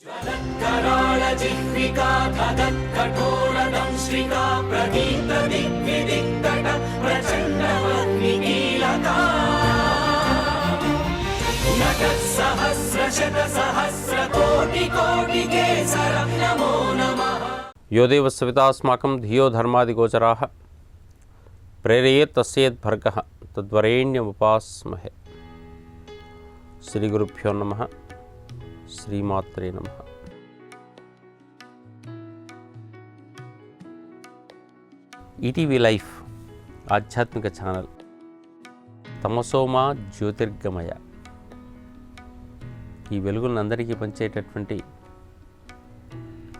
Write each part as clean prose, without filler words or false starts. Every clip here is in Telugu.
यो देव सवितास्माकं धियो धर्मादिगोचराः प्रेरयेत् तस्येद्भर्गः तद्वरेण्यमुपास्महे। श्री गुरुभ्यो नमः। श्रीमात्रे नमः। ఈటీవీ లైఫ్ ఆధ్యాత్మిక ఛానల్ తమసోమా జ్యోతిర్గమయ, ఈ వెలుగులను అందరికీ పంచేటటువంటి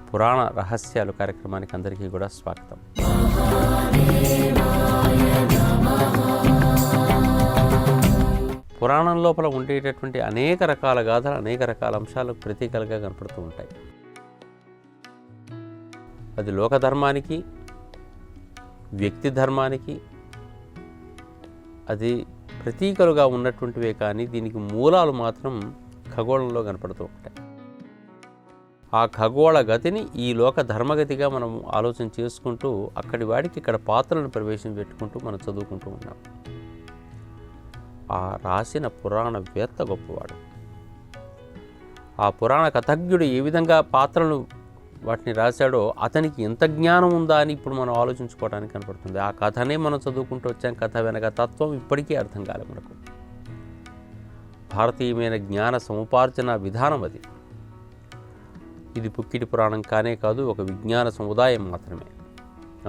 పురాణ రహస్యాలు కార్యక్రమానికి అందరికీ కూడా స్వాగతం. పురాణం లోపల ఉండేటటువంటి అనేక రకాల గాథలు, అనేక రకాల అంశాలకు ప్రతీకలుగా కనపడుతూ ఉంటాయి. అది లోకధర్మానికి, వ్యక్తి ధర్మానికి అది ప్రతీకలుగా ఉన్నటువంటివే, కానీ దీనికి మూలాలు మాత్రం ఖగోళంలో కనపడుతూ ఉంటాయి. ఆ ఖగోళ గతిని ఈ లోక ధర్మగతిగా మనం ఆలోచన చేసుకుంటూ అక్కడి వాడికి ఇక్కడ పాత్రలను ప్రవేశం పెట్టుకుంటూ మనం చదువుకుంటూ ఉన్నాం. ఆ రాసిన పురాణవేత్త గొప్పవాడు. ఆ పురాణ కథజ్ఞుడు ఏ విధంగా పాత్రలను వాటిని రాశాడో అతనికి ఎంత జ్ఞానం ఉందా అని ఇప్పుడు మనం ఆలోచించుకోవడానికి కనపడుతుంది. ఆ కథనే మనం చదువుకుంటూ వచ్చాం. కథ వెనక తత్వం ఇప్పటికీ అర్థం కాలే మనకు. భారతీయమైన జ్ఞాన సముపార్జన విధానం అది. ఇది పుక్కిటి పురాణం కానే కాదు, ఒక విజ్ఞాన సముదాయం మాత్రమే.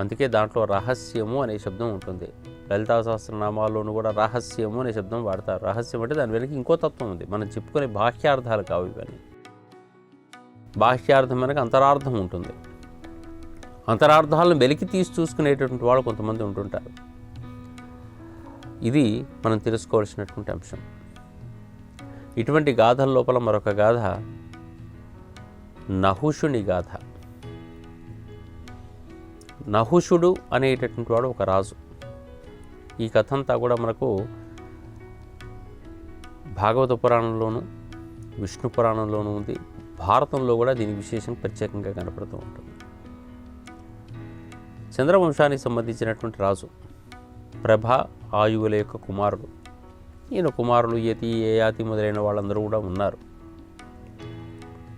అందుకే దాంట్లో రహస్యము అనే శబ్దం ఉంటుంది. లలితా సహస్రనామాల్లోనూ కూడా రహస్యము అనే శబ్దం వాడతారు. రహస్యం అంటే దాని వెనక ఇంకో తత్వం ఉంది. మనం చెప్పుకునే బాహ్యార్థాలు కావు ఇవన్నీ. బాహ్యార్థం వెనక అంతరార్థం ఉంటుంది. అంతరార్థాలను వెలికి తీసి చూసుకునేటటువంటి వాళ్ళు కొంతమంది ఉంటుంటారు. ఇది మనం తెలుసుకోవాల్సినటువంటి అంశం. ఇటువంటి గాథల లోపల మరొక గాథ నహుషుని గాథ. నహుషుడు అనేటటువంటి వాడు ఒక రాజు. ఈ కథ అంతా కూడా మనకు భాగవత పురాణంలోను, విష్ణు పురాణంలోనూ ఉంది. భారతంలో కూడా దీని విశేషం ప్రత్యేకంగా కనపడుతూ ఉంటుంది. చంద్రవంశానికి సంబంధించినటువంటి రాజు ప్రభ, ఆయువుల యొక్క కుమారుడు. ఈయన కుమారులు యతి, ఏయాతి మొదలైన వాళ్ళందరూ కూడా ఉన్నారు.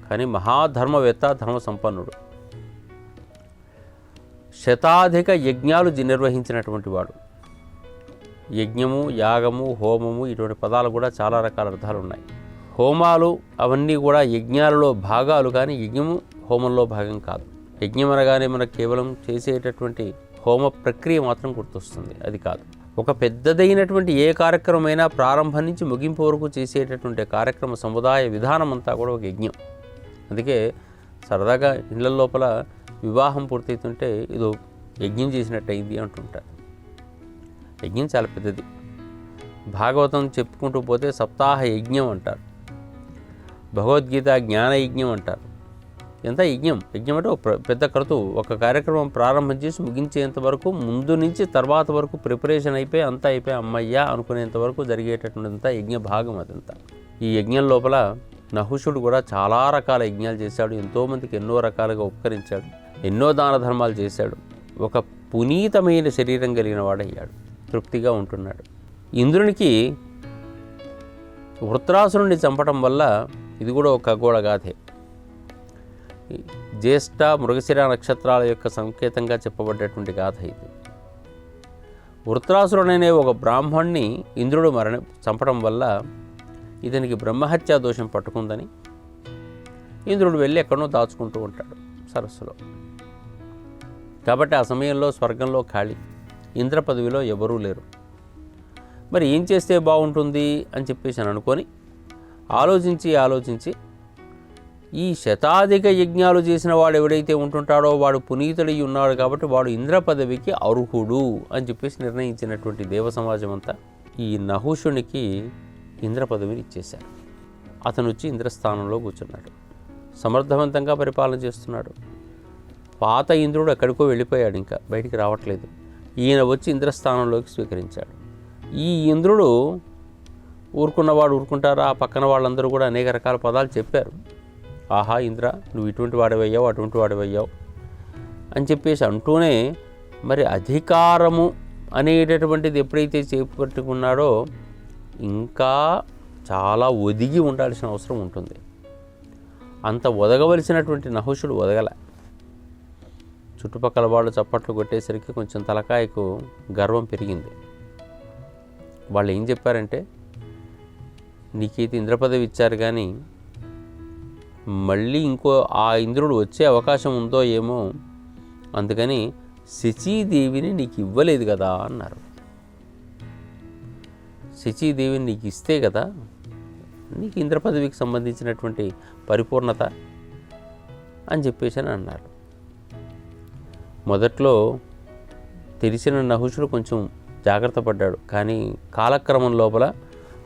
కానీ మహాధర్మవేత్త, ధర్మ సంపన్నుడు. శతాధిక యజ్ఞాలు నిర్వహించినటువంటి వాడు. యజ్ఞము, యాగము, హోమము ఇటువంటి పదాలు కూడా చాలా రకాల అర్థాలు ఉన్నాయి. హోమాలు అవన్నీ కూడా యజ్ఞాలలో భాగాలు, కానీ యజ్ఞము హోమంలో భాగం కాదు. యజ్ఞం అనగానే మనకు కేవలం చేసేటటువంటి హోమ ప్రక్రియ మాత్రం గుర్తొస్తుంది, అది కాదు. ఒక పెద్దదైనటువంటి ఏ కార్యక్రమమైనా ప్రారంభం నుంచి ముగింపు వరకు చేసేటటువంటి కార్యక్రమ సముదాయ విధానం అంతా కూడా ఒక యజ్ఞం. అందుకే సరదాగా ఇళ్ళ లోపల వివాహం పూర్తవుతుంటే ఇదో యజ్ఞం చేసినట్టు అయింది అంటుంటారు. యజ్ఞం చాలా పెద్దది. భాగవతం చెప్పుకుంటూ పోతే సప్తాహ యజ్ఞం అంటారు. భగవద్గీత జ్ఞాన యజ్ఞం అంటారు. ఎంత యజ్ఞం. యజ్ఞం అంటే ఒక పెద్ద క్రతువు. ఒక కార్యక్రమం ప్రారంభం చేసి ముగించేంత వరకు, ముందు నుంచి తర్వాత వరకు ప్రిపరేషన్ అయిపోయి అంతా అయిపోయి అమ్మయ్యా అనుకునేంత వరకు జరిగేటటువంటిదంతా యజ్ఞ భాగం అదంతా. ఈ యజ్ఞం లోపల నహుషుడు కూడా చాలా రకాల యజ్ఞాలు చేశాడు. ఎంతోమందికి ఎన్నో రకాలుగా ఉపకరించాడు. ఎన్నో దాన ధర్మాలు చేశాడు. ఒక పునీతమైన శరీరం కలిగిన వాడయ్యాడు. తృప్తిగా ఉంటున్నాడు. ఇంద్రునికి వృత్రాసురుణ్ణి చంపటం వల్ల, ఇది కూడా ఒక ఖగోళ గాథే. జ్యేష్ఠ, మృగశిర నక్షత్రాల యొక్క సంకేతంగా చెప్పబడ్డటువంటి గాథ ఇది. వృత్రాసురుడనే ఒక బ్రాహ్మణ్ణి ఇంద్రుడు చంపడం వల్ల ఇతనికి బ్రహ్మహత్యా దోషం పట్టుకుందని ఇంద్రుడు వెళ్ళి ఎక్కడో దాచుకుంటూ ఉంటాడు సరస్సులో. కాబట్టి ఆ సమయంలో స్వర్గంలో ఖాళీ, ఇంద్ర పదవిలో ఎవరూ లేరు. మరి ఏం చేస్తే బాగుంటుంది అని చెప్పేసి అని అనుకొని ఆలోచించి ఈ శతాధిక యజ్ఞాలు చేసిన వాడు ఎవడైతే ఉంటుంటాడో వాడు పునీతుడై ఉన్నాడు, కాబట్టి వాడు ఇంద్ర పదవికి అర్హుడు అని చెప్పేసి నిర్ణయించినటువంటి దేవ సమాజం అంతా ఈ నహుషునికి ఇంద్ర పదవిని ఇచ్చేశారు. అతను వచ్చి ఇంద్రస్థానంలో కూర్చున్నాడు. సమర్థవంతంగా పరిపాలన చేస్తున్నాడు. పాత ఇంద్రుడు ఎక్కడికో వెళ్ళిపోయాడు, ఇంకా బయటికి రావట్లేదు. ఈయన వచ్చి ఇంద్రస్థానంలోకి స్వీకరించాడు. ఈ ఇంద్రుడు ఊరుకున్నవాడు ఊరుకుంటారా, ఆ పక్కన వాళ్ళందరూ కూడా అనేక రకాల పదాలు చెప్పారు. ఆహా ఇంద్ర, నువ్వు ఇటువంటి వాడివయ్యావు, అటువంటి వాడివయ్యావు అని చెప్పేసి అంటూనే, మరి అధికారము అనేటటువంటిది ఎప్పుడైతే చేపట్టుకున్నాడో ఇంకా చాలా ఒదిగి ఉండాల్సిన అవసరం ఉంటుంది. అంత ఒదగవలసినటువంటి నహుషుడు ఒదగల. చుట్టుపక్కల వాళ్ళు చప్పట్లు కొట్టేసరికి కొంచెం తలకాయకు గర్వం పెరిగింది. వాళ్ళు ఏం చెప్పారంటే, నీకైతే ఇంద్రపదవి ఇచ్చారు కానీ మళ్ళీ ఇంకో ఆ ఇంద్రుడు వచ్చే అవకాశం ఉందో ఏమో, అందుకని శచీదేవిని నీకు ఇవ్వలేదు కదా అన్నారు. శచీదేవిని నీకు ఇస్తే కదా నీకు ఇంద్రపదవికి సంబంధించినటువంటి పరిపూర్ణత అని చెప్పేసి అని అన్నారు. మొదట్లో తెలిసిన నహుషుడు కొంచెం జాగ్రత్త పడ్డాడు. కానీ కాలక్రమం లోపల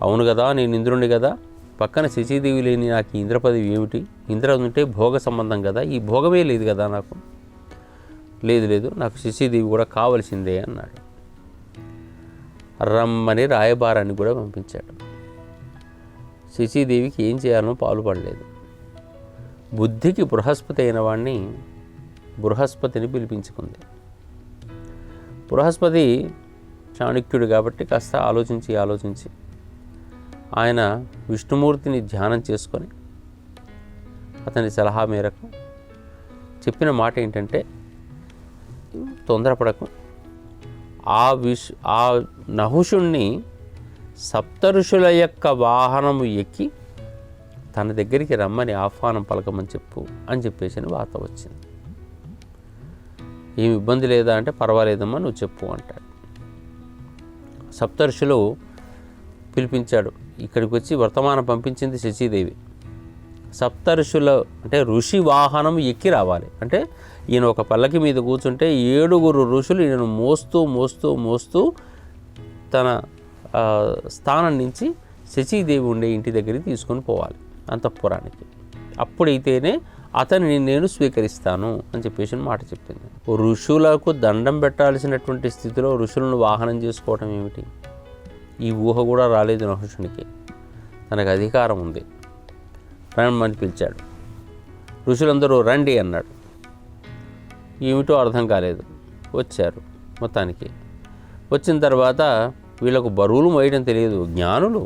అవును కదా, నేను ఇంద్రుణ్ణి కదా, పక్కన శచీదేవి లేని నాకు ఇంద్రపదవి ఏమిటి, ఇంద్ర ఉంటే భోగ సంబంధం కదా, ఈ భోగమే లేదు కదా నాకు, లేదు నాకు శచీదేవి కూడా కావలసిందే అన్నాడు. రమ్మని రాయబారాన్ని కూడా పంపించాడు. శచీదేవికి ఏం చేయాలనో పాలుపడలేదు. బుద్ధికి బృహస్పతి అయిన వాడిని బృహస్పతిని పిలిపించుకుంది. బృహస్పతి చాణక్యుడు కాబట్టి కాస్త ఆలోచించి ఆయన విష్ణుమూర్తిని ధ్యానం చేసుకొని అతని సలహా మేరకు చెప్పిన మాట ఏంటంటే, తొందరపడకు, ఆ నహుషుణ్ణి సప్తఋషుల యొక్క వాహనము ఎక్కి తన దగ్గరికి రమ్మని ఆహ్వానం పలకమని చెప్పు అని చెప్పేసి వార్త వచ్చింది. ఏమి ఇబ్బంది లేదా అంటే, పర్వాలేదమ్మా నువ్వు చెప్పు అంటాడు. సప్తఋషులు పిలిపించాడు. ఇక్కడికి వచ్చి వర్తమానం పంపించింది శచీదేవి. సప్తఋషుల అంటే ఋషి వాహనం ఎక్కి రావాలి అంటే, ఈయన ఒక పల్లకి మీద కూర్చుంటే 7 ఋషులు ఈయనను మోస్తూ తన స్థానం నుంచి శచీదేవి ఉండే ఇంటి దగ్గరికి తీసుకొని పోవాలి అంతఃపురానికి. అప్పుడైతేనే అతనిని నేను స్వీకరిస్తాను అని చెప్పేసి మాట చెప్పింది. ఋషులకు దండం పెట్టాల్సినటువంటి స్థితిలో ఋషులను వాహనం చేసుకోవటం ఏమిటి? ఈ ఊహ కూడా రాలేదు నహుషునికి. తనకు అధికారం ఉంది, రమ్మని పిలిచాడు. ఋషులందరూ రండి అన్నాడు. ఏమిటో అర్థం కాలేదు. వచ్చారు. మొత్తానికి వచ్చిన తర్వాత వీళ్ళకు బరువులు మోయడం తెలియదు. జ్ఞానులు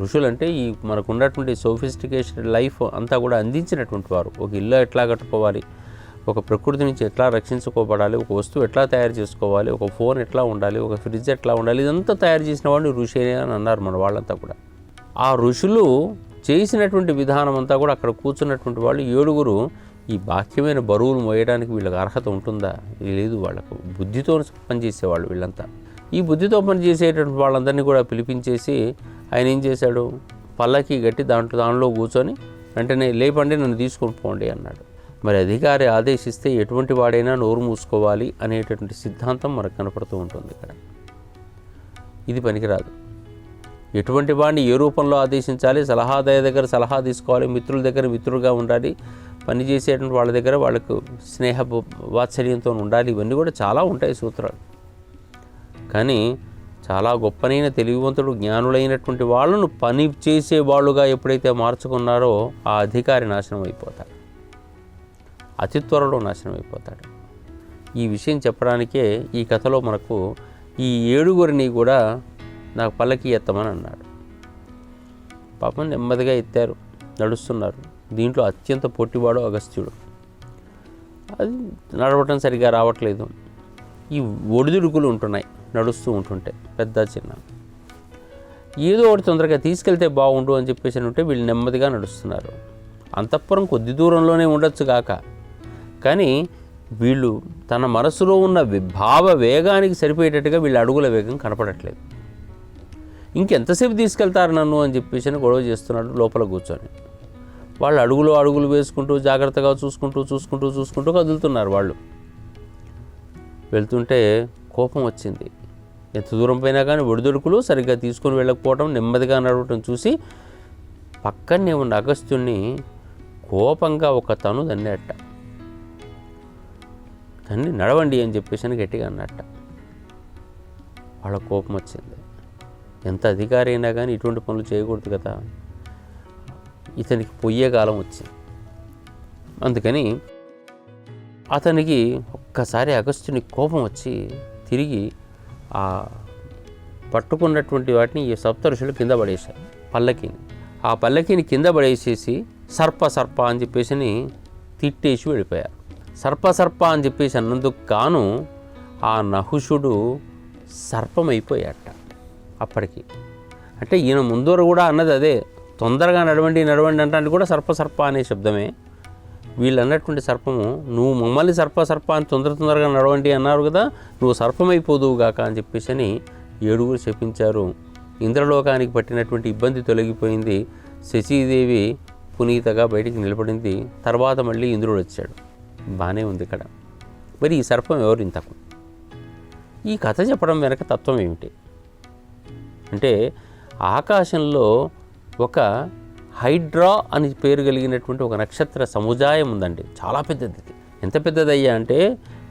ఋషులంటే ఈ మనకు ఉన్నటువంటి సోఫిస్టికేషన్ లైఫ్ అంతా కూడా అందించినటువంటి వారు. ఒక ఇల్లు ఎట్లా కట్టుకోవాలి, ఒక ప్రకృతి నుంచి ఎట్లా రక్షించుకోబడాలి, ఒక వస్తువు ఎట్లా తయారు చేసుకోవాలి, ఒక ఫోన్ ఎట్లా ఉండాలి, ఒక ఫ్రిడ్జ్ ఎట్లా ఉండాలి, ఇదంతా తయారు చేసిన వాడిని ఋషి అని అన్నారు మన వాళ్ళంతా కూడా. ఆ ఋషులు చేసినటువంటి విధానం అంతా కూడా అక్కడ కూర్చున్నటువంటి వాళ్ళు 7 ఈ బాహ్యమైన బరువులు మోయడానికి వీళ్ళకి అర్హత ఉంటుందా? లేదు. వాళ్ళకు బుద్ధితో పనిచేసేవాళ్ళు వీళ్ళంతా. ఈ బుద్ధితో పనిచేసేటువంటి వాళ్ళందరినీ కూడా పిలిపించేసి ఆయన ఏం చేశాడు, పల్లకి గట్టి దాంట్లో కూర్చొని వెంటనే లేపండి, నన్ను తీసుకొని పోండి అన్నాడు. మరి అధికారి ఆదేశిస్తే ఎటువంటి వాడైనా నోరు మూసుకోవాలి అనేటటువంటి సిద్ధాంతం మనకు కనపడుతూ ఉంటుంది ఇక్కడ. ఇది పనికిరాదు. ఎటువంటి వాడిని ఏ రూపంలో ఆదేశించాలి, సలహాదారు దగ్గర సలహా తీసుకోవాలి, మిత్రుల దగ్గర మిత్రులుగా ఉండాలి, పనిచేసేటువంటి వాళ్ళ దగ్గర వాళ్ళకు స్నేహ వాత్సల్యంతో ఉండాలి. ఇవన్నీ కూడా చాలా ఉంటాయి సూత్రాలు. కానీ చాలా గొప్పనైన తెలివివంతుడు జ్ఞానులైనటువంటి వాళ్ళను పని చేసేవాళ్ళుగా ఎప్పుడైతే మార్చుకున్నారో ఆ అధికారి నాశనం అయిపోతాడు, అతి త్వరలో నాశనం అయిపోతాడు. ఈ విషయం చెప్పడానికే ఈ కథలో మనకు ఈ 7 కూడా నాకు పల్లకి ఎత్తమని అన్నాడు. పాపం నెమ్మదిగా ఎత్తారు, నడుస్తున్నారు. దీంట్లో అత్యంత పొట్టివాడు అగస్త్యుడు. అది నడవటం సరిగా రావట్లేదు. ఈ ఒడిదుడుకులు ఉంటున్నాయి నడుస్తూ ఉంటుంటే, పెద్ద చిన్న. ఏదో ఒకటి తొందరగా తీసుకెళ్తే బాగుండు అని చెప్పేసి ఉంటే వీళ్ళు నెమ్మదిగా నడుస్తున్నారు. అంతఃపురం కొద్ది దూరంలోనే ఉండొచ్చు కాక, కానీ వీళ్ళు తన మనసులో ఉన్న భావ వేగానికి సరిపోయేటట్టుగా వీళ్ళ అడుగుల వేగం కనపడట్లేదు. ఇంకెంతసేపు తీసుకెళ్తారు నన్ను అని చెప్పేసి గొడవ చేస్తున్నాడు లోపల కూర్చొని. వాళ్ళు అడుగులు వేసుకుంటూ జాగ్రత్తగా చూసుకుంటూ కదులుతున్నారు. వాళ్ళు వెళ్తుంటే కోపం వచ్చింది. ఎంత దూరం పోయినా కానీ ఒడిదుడుకులు సరిగ్గా తీసుకొని వెళ్ళకపోవడం, నెమ్మదిగా నడవటం చూసి పక్కనే ఉన్న అగస్త్యుణ్ణి కోపంగా ఒక తను దన్నట్ట. తన్ని నడవండి అని చెప్పేసి గట్టిగా అన్నట్ట. వాళ్ళ కోపం వచ్చింది. ఎంత అధికారి అయినా కానీ ఇటువంటి పనులు చేయకూడదు కదా. ఇతనికి పొయ్యే కాలం వచ్చింది. అందుకని అతనికి ఒక్కసారి అగస్త్యుని కోపం వచ్చి తిరిగి ఆ పట్టుకున్నటువంటి వాటిని ఈ సప్తఋషులు కింద పడేశారు. పల్లకీని, ఆ పల్లకీని కింద పడేసేసి సర్ప అని చెప్పేసి తిట్టేసి వెళ్ళిపోయారు. సర్ప అని చెప్పేసి అన్నందుకు గాను ఆ నహుషుడు సర్పమైపోయాట అప్పటికి. అంటే ఈయన ముందర కూడా అన్నది అదే, తొందరగా నడవండి అంటే కూడా సర్ప అనే శబ్దమే. వీళ్ళు అన్నటువంటి సర్పము, నువ్వు మమ్మల్ని సర్ప అని తొందరగా నడవండి అన్నారు కదా, నువ్వు సర్పమైపోదువుగాక అని చెప్పేసి అని 7 చెప్పించారు. ఇంద్రలోకానికి పట్టినటువంటి ఇబ్బంది తొలగిపోయింది. శచీదేవి పునీతగా బయటికి నిలబడింది. తర్వాత మళ్ళీ ఇంద్రుడు వచ్చాడు. బాగానే ఉంది ఇక్కడ. మరి ఈ సర్పం ఎవరు ఇంతకు? ఈ కథ చెప్పడం వెనక తత్వం ఏమిటి అంటే, ఆకాశంలో ఒక హైడ్రా అని పేరు కలిగినటువంటి ఒక నక్షత్ర సముదాయం ఉందండి. చాలా పెద్దది. ఎంత పెద్దదయ్యా అంటే,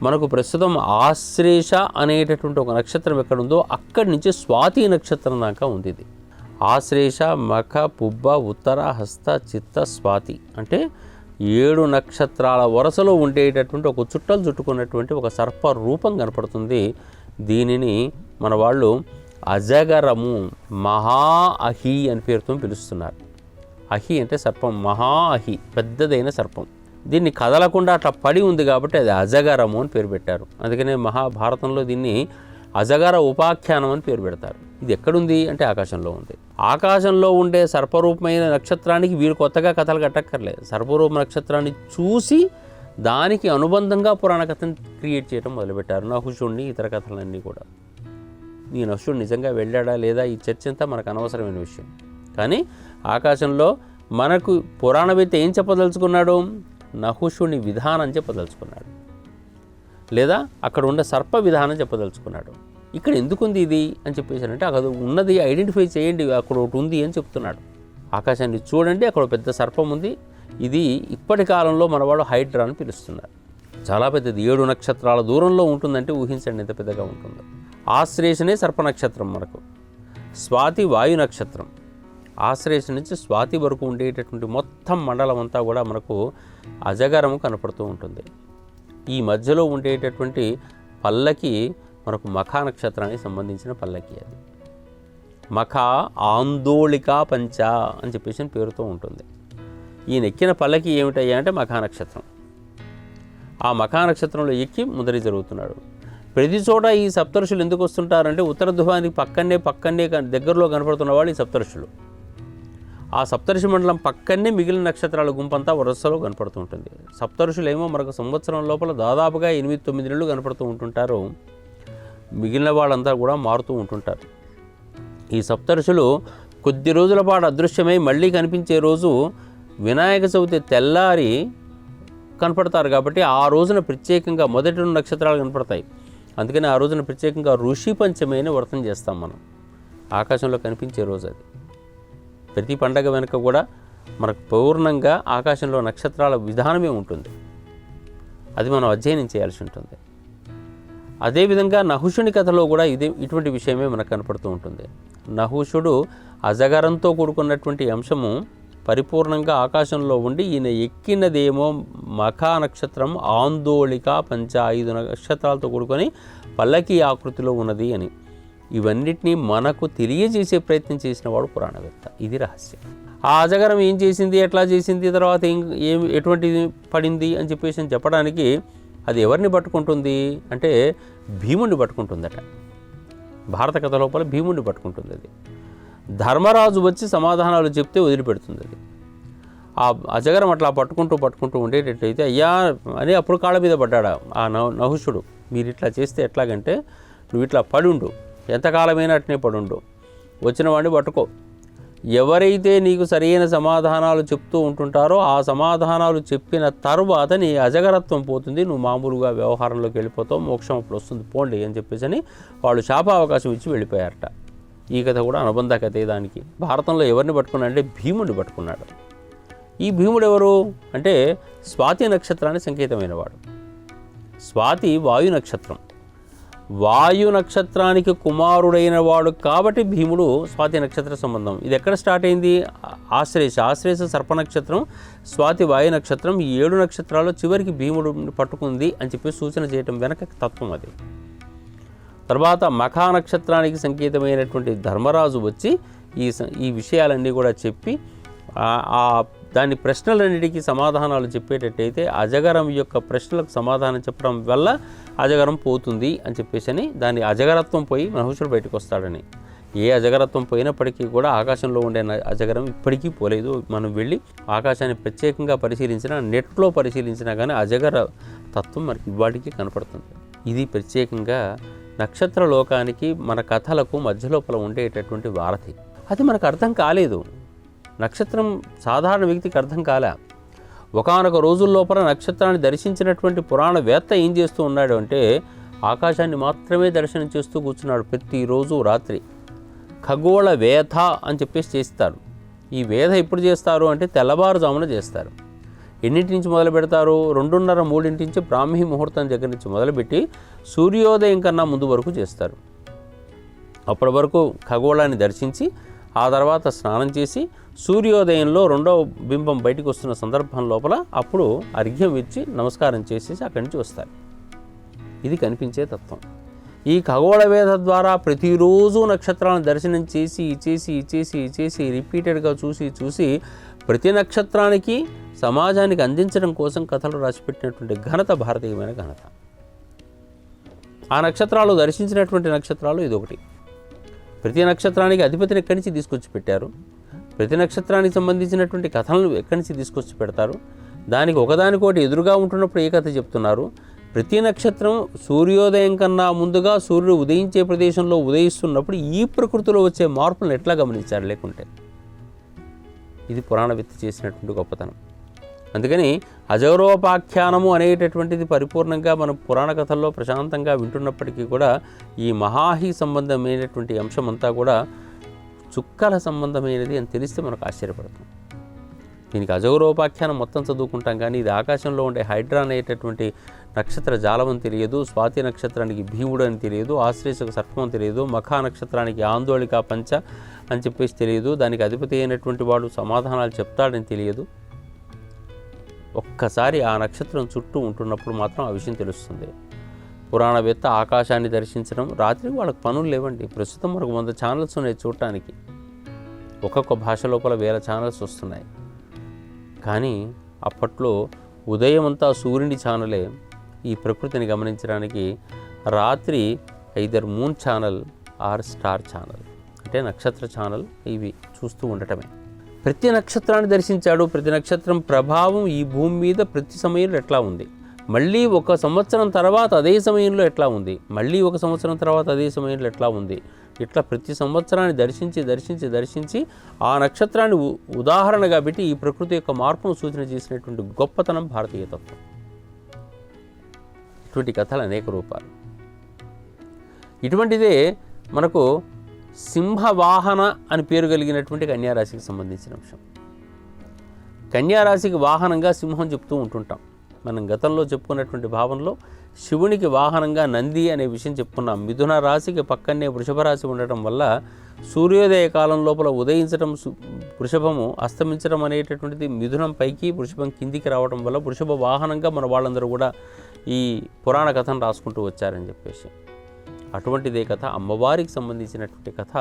మనకు ప్రస్తుతం ఆశ్లేష అనేటటువంటి ఒక నక్షత్రం ఎక్కడుందో అక్కడి నుంచి స్వాతి నక్షత్రం దాకా ఉంది. ఇది ఆశ్లేష, మఖ, పుబ్బ, ఉత్తర, హస్త, చిత్త, స్వాతి అంటే 7 నక్షత్రాల వరుసలో ఉండేటటువంటి ఒక చుట్టలు చుట్టుకున్నటువంటి ఒక సర్ప రూపం కనపడుతుంది. దీనిని మన వాళ్ళు అజగరము, మహా అహి అని పేరుతో పిలుస్తున్నారు. అహి అంటే సర్పం, మహా అహి పెద్దదైన సర్పం. దీన్ని కదలకుండా అట్లా పడి ఉంది కాబట్టి అది అజగరము అని పేరు పెట్టారు. అందుకనే మహాభారతంలో దీన్ని అజగర ఉపాఖ్యానం అని పేరు పెడతారు. ఇది ఎక్కడుంది అంటే ఆకాశంలో ఉంది. ఆకాశంలో ఉండే సర్పరూపమైన నక్షత్రానికి వీరు కొత్తగా కథలు కట్టక్కర్లేదు. సర్పరూప నక్షత్రాన్ని చూసి దానికి అనుబంధంగా పురాణ కథను క్రియేట్ చేయడం మొదలుపెట్టారు. నహుషుణ్ణి, ఇతర కథలన్నీ కూడా. ఈ నహుషుడు నిజంగా వెళ్ళాడా లేదా ఈ చర్చ అంతా మనకు అనవసరమైన విషయం. కానీ ఆకాశంలో మనకు పురాణవేత్త ఏం చెప్పదలుచుకున్నాడు? నహుషుని విధానం చెప్పదలుచుకున్నాడు, లేదా అక్కడ ఉన్న సర్ప విధానం చెప్పదలుచుకున్నాడు. ఇక్కడ ఎందుకుంది ఇది అని చెప్పేసారంటే, అక్కడ ఉన్నది ఐడెంటిఫై చేయండి, అక్కడ ఒకటి ఉంది అని చెప్తున్నాడు. ఆకాశాన్ని చూడండి, అక్కడ పెద్ద సర్పం ఉంది. ఇది ఇప్పటి కాలంలో మనవాడు హైడ్రా అని పిలుస్తున్నారు. చాలా పెద్దది, 7 నక్షత్రాల దూరంలో ఉంటుందంటే ఊహించండి ఎంత పెద్దగా ఉంటుందో. ఆశ్లేషనే సర్ప నక్షత్రం, మనకు స్వాతి వాయు నక్షత్రం. ఆశ్లేష నుంచి స్వాతి వరకు ఉండేటటువంటి మొత్తం మండలం అంతా కూడా మనకు అజగరము కనపడుతూ ఉంటుంది. ఈ మధ్యలో ఉండేటటువంటి పల్లకి మనకు మఖా నక్షత్రానికి సంబంధించిన పల్లకి. అది మఖ ఆందోళికా పంచ అని చెప్పేసి పేరుతో ఉంటుంది. ఈయన ఎక్కిన పల్లకి ఏమిటయ్యా అంటే మఖా నక్షత్రం. ఆ మఖా నక్షత్రంలో ఎక్కి ముదరి జరుగుతున్నాడు. ప్రతి చోట ఈ సప్తఋషులు ఎందుకు వస్తుంటారంటే, ఉత్తర ధ్రువానికి పక్కనే దగ్గరలో కనపడుతున్న వాళ్ళు ఈ సప్తఋషులు. ఆ సప్తఋషి మండలం పక్కనే మిగిలిన నక్షత్రాల గుంపంతా వరుసలో కనపడుతూ ఉంటుంది. సప్తఋషులు ఏమో మనకు సంవత్సరం లోపల దాదాపుగా 8-9 నెలలు కనపడుతూ ఉంటుంటారు. మిగిలిన వాళ్ళంతా కూడా మారుతూ ఉంటుంటారు. ఈ సప్తఋషులు కొద్ది రోజుల పాటు అదృశ్యమై మళ్ళీ కనిపించే రోజు వినాయక చవితి తెల్లారి కనపడతారు. కాబట్టి ఆ రోజున ప్రత్యేకంగా మొదటి 2 నక్షత్రాలు కనపడతాయి. అందుకని ఆ రోజున ప్రత్యేకంగా ఋషి పంచమి అని వ్రతం చేస్తాం మనం. ఆకాశంలో కనిపించే రోజు అది. ప్రతి పండగ వెనుక కూడా మనకు పూర్ణంగా ఆకాశంలో నక్షత్రాల విధానమే ఉంటుంది. అది మనం అధ్యయనం చేయాల్సి ఉంటుంది. అదేవిధంగా నహుషుని కథలో కూడా ఇటువంటి విషయమే మనకు కనపడుతూ ఉంటుంది. నహుషుడు అజగరంతో కూడుకున్నటువంటి అంశము పరిపూర్ణంగా ఆకాశంలో ఉండి, ఈయన ఎక్కినదేమో మఖా నక్షత్రం ఆందోళిక పంచ 5 నక్షత్రాలతో కూడుకొని పల్లకి ఆకృతిలో ఉన్నది అని. ఇవన్నిటినీ మనకు తెలియజేసే ప్రయత్నం చేసిన వాడు పురాణవేత్త. ఇది రహస్యం. ఆ అజగరం ఏం చేసింది, ఎట్లా చేసింది, తర్వాత ఎటువంటిది పడింది అని చెప్పేసి చెప్పడానికి అది ఎవరిని పట్టుకుంటుంది అంటే భీముడిని పట్టుకుంటుందట. భారత కథ లోపల భీముడిని పట్టుకుంటుంది. అది ధర్మరాజు వచ్చి సమాధానాలు చెప్తే వదిలిపెడుతుంది. అది ఆ అజగరం అట్లా పట్టుకుంటూ ఉండేటట్టయితే, అయ్యా అని అప్పుడు కాళ్ళ మీద పడ్డాడు ఆ నహుషుడు. మీరు ఇట్లా చేస్తే ఎట్లాగంటే, నువ్వు ఇట్లా పడుండు, ఎంతకాలమైనా అట్నే పడుండు, వచ్చిన వాడిని పట్టుకో, ఎవరైతే నీకు సరైన సమాధానాలు చెప్తూ ఉంటుంటారో ఆ సమాధానాలు చెప్పిన తరువాత నీ అజగరత్వం పోతుంది, నువ్వు మామూలుగా వ్యవహారంలోకి వెళ్ళిపోతావు, మోక్షం అప్పుడు వస్తుంది, పోండి అని చెప్పేసి అని వాళ్ళు శాపావకాశం ఇచ్చి వెళ్ళిపోయారట. ఈ కథ కూడా అనుబంధ కథే. దానికి భారతంలో ఎవరిని పట్టుకున్నాడు అంటే భీముడిని పట్టుకున్నాడు. ఈ భీముడు ఎవరు అంటే స్వాతి నక్షత్రానికి సంకేతమైన వాడు. స్వాతి వాయు నక్షత్రం. వాయు నక్షత్రానికి కుమారుడైన వాడు కాబట్టి భీముడు స్వాతి నక్షత్ర సంబంధం. ఇది ఎక్కడ స్టార్ట్ అయింది? ఆశ్లేష సర్ప నక్షత్రం, స్వాతి వాయు నక్షత్రం, ఈ 7 నక్షత్రాల్లో చివరికి భీముడు పట్టుకుంది అని చెప్పి సూచన చేయటం వెనక తత్వం అది. తర్వాత మఖా నక్షత్రానికి సంకేతమైనటువంటి ధర్మరాజు వచ్చి ఈ విషయాలన్నీ కూడా చెప్పి దాని ప్రశ్నలన్నిటికీ సమాధానాలు చెప్పేటట్టయితే అజగరం యొక్క ప్రశ్నలకు సమాధానం చెప్పడం వల్ల అజగరం పోతుంది అని చెప్పేసి దాని అజగరత్వం పోయి మహేశ్వరుడు బయటకు వస్తాడని. ఏ అజగరత్వం పోయినప్పటికీ కూడా ఆకాశంలో ఉండే అజగరం ఇప్పటికీ పోలేదు. మనం వెళ్ళి ఆకాశాన్ని ప్రత్యేకంగా పరిశీలించినా, నెట్లో పరిశీలించినా కానీ అజగర తత్వం మనకి ఇవాటికి కనపడుతుంది. ఇది ప్రత్యేకంగా నక్షత్ర లోకానికి మన కథలకు మధ్యలోపల ఉండేటటువంటి వారధి. అది మనకు అర్థం కాలేదు. నక్షత్రం సాధారణ వ్యక్తికి అర్థం కాలే. ఒకానొక రోజుల్లోపల నక్షత్రాన్ని దర్శించినటువంటి పురాణవేత్త ఏం చేస్తూ ఉన్నాడు అంటే ఆకాశాన్ని మాత్రమే దర్శనం చేస్తూ కూర్చున్నాడు ప్రతిరోజు రాత్రి. ఖగోళ వేధ అని చెప్పేసి చేస్తారు. ఈ వేధ ఎప్పుడు చేస్తారు అంటే తెల్లవారుజామున చేస్తారు. ఎన్నింటి నుంచి మొదలు పెడతారు? 2:30-3 నుంచి బ్రాహ్మీ ముహూర్తం దగ్గర నుంచి మొదలుపెట్టి సూర్యోదయం కన్నా ముందు వరకు చేస్తారు. అప్పటి వరకు ఖగోళాన్ని దర్శించి ఆ తర్వాత స్నానం చేసి సూర్యోదయంలో 2వ బింబం బయటకు వస్తున్న సందర్భం లోపల అప్పుడు అర్ఘ్యం ఇచ్చి నమస్కారం చేసేసి అక్కడి నుంచి వస్తారు. ఇది కనిపించే తత్వం. ఈ ఖగోళ వేద ద్వారా ప్రతిరోజు నక్షత్రాలను దర్శనం చేసి రిపీటెడ్గా చూసి ప్రతి నక్షత్రానికి సమాజానికి అందించడం కోసం కథలు రాసిపెట్టినటువంటి ఘనత భారతీయమైన ఘనత. ఆ నక్షత్రాలు దర్శించినటువంటి నక్షత్రాలు ఇదొకటి. ప్రతి నక్షత్రానికి అధిపతిని ఎక్కడి నుంచి తీసుకొచ్చి పెట్టారు, ప్రతి నక్షత్రానికి సంబంధించినటువంటి కథలను ఎక్కడి నుంచి తీసుకొచ్చి పెడతారు, దానికి ఒకదానికోటి ఎదురుగా ఉంటున్నప్పుడు ఏ కథ చెప్తున్నారు, ప్రతి నక్షత్రం సూర్యోదయం కన్నా ముందుగా సూర్యుడు ఉదయించే ప్రదేశంలో ఉదయిస్తున్నప్పుడు ఈ ప్రకృతిలో వచ్చే మార్పులను ఎట్లా గమనించారు లేకుంటే. ఇది పురాణవేత్త చేసినటువంటి గొప్పతనం. అందుకని అజౌరోపాఖ్యానము అనేటటువంటిది పరిపూర్ణంగా మనం పురాణ కథల్లో ప్రశాంతంగా వింటున్నప్పటికీ కూడా ఈ మహాహి సంబంధమైనటువంటి అంశమంతా కూడా చుక్కల సంబంధమైనది అని తెలిస్తే మనకు ఆశ్చర్యపడతాం. దీనికి అజౌరోపాఖ్యానం మొత్తం చదువుకుంటాం కానీ ఇది ఆకాశంలో ఉండే హైడ్రా అనేటటువంటి నక్షత్ర జాలం అని తెలియదు, స్వాతి నక్షత్రానికి భీముడు అని తెలియదు, ఆశ్లేషకు సర్పం అని తెలియదు, మఖా నక్షత్రానికి ఆందోళిక పంచ అని చెప్పేసి తెలియదు, దానికి అధిపతి అయినటువంటి వాడు సమాధానాలు చెప్తాడని తెలియదు. ఒక్కసారి ఆ నక్షత్రం చుట్టూ ఉంటున్నప్పుడు మాత్రం ఆ విషయం తెలుస్తుంది. పురాణవేత్త ఆకాశాన్ని దర్శించడం, రాత్రికి వాళ్ళకి పనులు లేవండి. ప్రస్తుతం మనకు 100 ఛానల్స్ ఉన్నాయి చూడటానికి, ఒక్కొక్క భాష లోపల 1000 ఛానల్స్ వస్తున్నాయి. కానీ అప్పట్లో ఉదయం అంతా సూర్యుని ఛానలే ఈ ప్రకృతిని గమనించడానికి, రాత్రి either moon channel or star channel అంటే నక్షత్ర ఛానల్ ఇవి చూస్తూ ఉండటమే. ప్రతి నక్షత్రాన్ని దర్శించాడు. ప్రతి నక్షత్రం ప్రభావం ఈ భూమి మీద ప్రతి సమయంలో ఎట్లా ఉంది, మళ్ళీ 1 సంవత్సరం తర్వాత అదే సమయంలో ఎట్లా ఉంది, మళ్ళీ 1 సంవత్సరం తర్వాత అదే సమయంలో ఎట్లా ఉంది, ఇట్లా ప్రతి సంవత్సరాన్ని దర్శించి ఆ నక్షత్రాన్ని ఉదాహరణగా పెట్టి ఈ ప్రకృతి యొక్క మార్పును సూచన చేసినటువంటి గొప్పతనం భారతీయ తత్వం. ఇటువంటి కథలు అనేక రూపాలు. ఇటువంటిదే మనకు సింహవాహన అని పేరు కలిగినటువంటి కన్యారాశికి సంబంధించిన అంశం. కన్యారాశికి వాహనంగా సింహం చెప్తూ ఉంటుంటాం. మనం గతంలో చెప్పుకున్నటువంటి భావంలో శివునికి వాహనంగా నంది అనే విషయం చెప్పుకున్నాం. మిథున రాశికి పక్కనే వృషభ రాశి ఉండటం వల్ల సూర్యోదయ కాలం లోపల ఉదయించడం వృషభము, అస్తమించడం అనేటటువంటిది మిథునం పైకి వృషభం కిందికి రావడం వల్ల వృషభ వాహనంగా మన వాళ్ళందరూ కూడా ఈ పురాణ కథను రాసుకుంటూ వచ్చారని చెప్పేసి. అటువంటిదే కథ అమ్మవారికి సంబంధించినటువంటి కథ,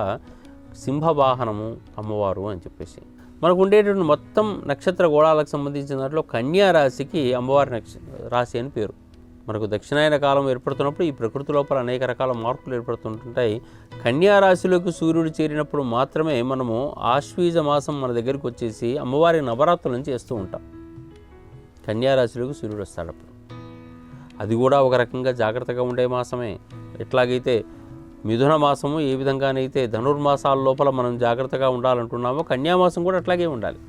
సింహవాహనము అమ్మవారు అని చెప్పేసి. మనకు ఉండేటువంటి మొత్తం నక్షత్ర గోళాలకు సంబంధించిన దాంట్లో కన్యా రాశికి అమ్మవారి రాశి అని పేరు. మనకు దక్షిణాయన కాలం ఏర్పడుతున్నప్పుడు ఈ ప్రకృతి లోపల అనేక రకాల మార్పులు ఏర్పడుతుంటాయి. కన్యా రాశిలోకి సూర్యుడు చేరినప్పుడు మాత్రమే మనము ఆశ్వీజ మాసం మన దగ్గరికి వచ్చేసి అమ్మవారి నవరాత్రులను చేస్తూ ఉంటాం. కన్యా రాశిలోకి సూర్యుడు వస్తాడు అప్పుడు. అది కూడా ఒక రకంగా జాగ్రత్తగా ఉండే మాసమే. ఎట్లాగైతే మిథున మాసము ఏ విధంగానైతే ధనుర్మాసాల లోపల మనం జాగ్రత్తగా ఉండాలంటున్నామో కన్యామాసం కూడా అట్లాగే ఉండాలి.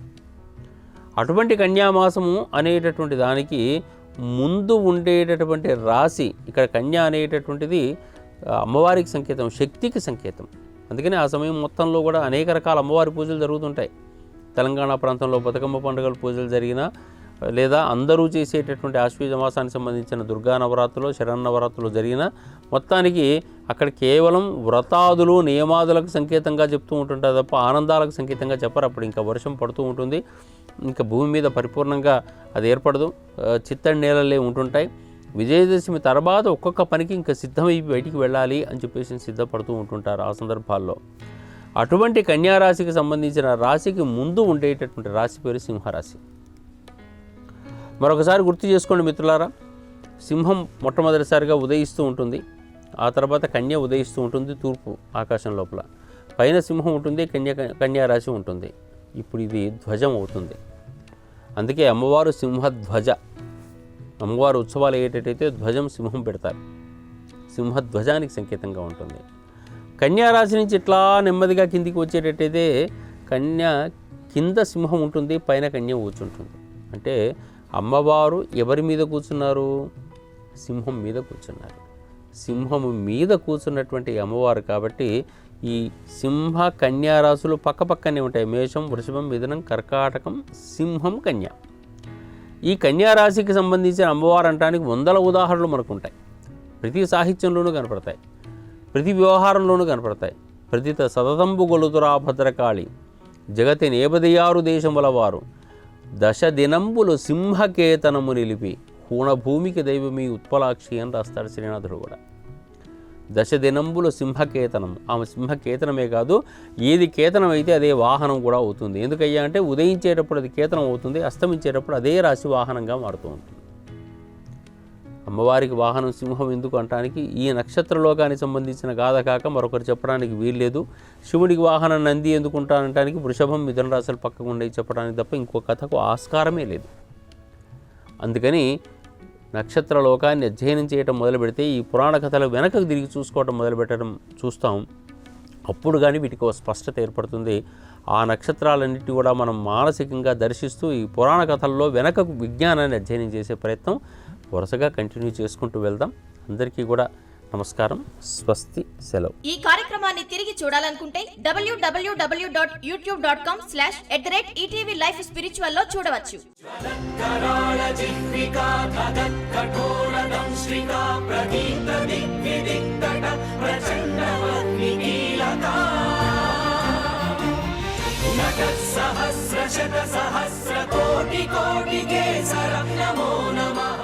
అటువంటి కన్యామాసము అనేటటువంటి దానికి ముందు ఉండేటటువంటి రాశి, ఇక్కడ కన్య అనేటటువంటిది అమ్మవారికి సంకేతం, శక్తికి సంకేతం. అందుకని ఆ సమయం మొత్తంలో కూడా అనేక రకాల అమ్మవారి పూజలు జరుగుతుంటాయి. తెలంగాణ ప్రాంతంలో బతుకమ్మ పండుగల పూజలు జరిగినా, లేదా అందరూ చేసేటటువంటి ఆశ్వీజ మాసానికి సంబంధించిన దుర్గా నవరాత్రులు శరన్నవరాత్రులు జరిగిన మొత్తానికి అక్కడ కేవలం వ్రతాదులు నియమాదులకు సంకేతంగా చెప్తూ ఉంటుంటారు తప్ప ఆనందాలకు సంకేతంగా చెప్పరు. అప్పుడు ఇంకా వర్షం పడుతూ ఉంటుంది, ఇంకా భూమి మీద పరిపూర్ణంగా అది ఏర్పడదు, చిత్తడి నేలలే ఉంటుంటాయి. విజయదశమి తర్వాత ఒక్కొక్క పనికి ఇంకా సిద్ధమై బయటికి వెళ్ళాలి అని చెప్పేసి సిద్ధపడుతూ ఉంటుంటారు ఆ సందర్భాల్లో. అటువంటి కన్యారాశికి సంబంధించిన రాశికి ముందు ఉండేటటువంటి రాశి పేరు సింహరాశి. మరొకసారి గుర్తు చేసుకోండి మిత్రులారా, సింహం మొట్టమొదటిసారిగా ఉదయిస్తూ ఉంటుంది, ఆ తర్వాత కన్య ఉదయిస్తూ ఉంటుంది తూర్పు ఆకాశం లోపల, పైన సింహం ఉంటుంది, కన్యారాశి ఉంటుంది. ఇప్పుడు ఇది ధ్వజం అవుతుంది. అందుకే అమ్మవారు సింహధ్వజ. అమ్మవారు ఉత్సవాలు అయ్యేటట్టయితే ధ్వజం సింహం పెడతారు, సింహధ్వజానికి సంకేతంగా ఉంటుంది. కన్యారాశి నుంచి ఇట్లా నెమ్మదిగా కిందికి వచ్చేటట్టయితే కన్య కింద సింహం ఉంటుంది, పైన కన్య కూర్చుంటుంది. అంటే అమ్మవారు ఎవరి మీద కూర్చున్నారు? సింహం మీద కూర్చున్నారు. సింహము మీద కూర్చున్నటువంటి అమ్మవారు కాబట్టి ఈ సింహ కన్యా రాశులు పక్కపక్కనే ఉంటాయి. మేషం, వృషభం, మిథునం, కర్కాటకం, సింహం, కన్య. ఈ కన్యా రాశికి సంబంధించిన అమ్మవారు అనడానికి వందల ఉదాహరణలు మనకు ఉంటాయి. ప్రతి సాహిత్యంలోనూ కనపడతాయి, ప్రతి వ్యవహారంలోనూ కనపడతాయి. ప్రతి సతతంబు గొలుతురా భద్రకాళి జగతి నేపదియారు దేశముల వారు దశ దినంబులు సింహకేతనము నిలిపి హూణభూమికి దైవమీ ఉత్పలాక్షి అని రాస్తాడు శ్రీనాథుడు కూడా. దశ దినంబులు సింహకేతనం. ఆమె సింహకేతనమే కాదు, ఏది కేతనం అయితే అదే వాహనం కూడా అవుతుంది. ఎందుకయ్యా అంటే ఉదయించేటప్పుడు అది కేతనం అవుతుంది, అస్తమించేటప్పుడు అదే రాశి వాహనంగా మారుతూ ఉంటుంది. అమ్మవారికి వాహనం సింహం ఎందుకు అంటానికి ఈ నక్షత్రలోకానికి సంబంధించిన గాథ కాక మరొకరు చెప్పడానికి వీల్లేదు. శివుడికి వాహనం నంది ఎందుకు ఉంటానంటానికి వృషభం, మిథున రాశులు పక్కకు ఉండే చెప్పడానికి తప్ప ఇంకో కథకు ఆస్కారమే లేదు. అందుకని నక్షత్ర లోకాన్ని అధ్యయనం చేయటం మొదలు పెడితే ఈ పురాణ కథలు వెనకకు తిరిగి చూసుకోవటం మొదలుపెట్టడం చూస్తాం. అప్పుడు కానీ వీటికి ఒక స్పష్టత ఏర్పడుతుంది. ఆ నక్షత్రాలన్నింటినీ కూడా మనం మానసికంగా దర్శిస్తూ ఈ పురాణ కథల్లో వెనకకు విజ్ఞానాన్ని అధ్యయనం చేసే ప్రయత్నం వరుసగా కంటిన్యూ చేసుకుంటూ వెళ్దాం. అందరికీ కూడా నమస్కారం, స్వస్తి, సెలవు. ఈ కార్యక్రమాన్ని తిరిగి చూడాలనుకుంటే www.youtube.com/@etvlifespiritual లో చూడవచ్చు. సహస్ర శత సహస్ర కోటి కోటి కేసరం నమో నమః.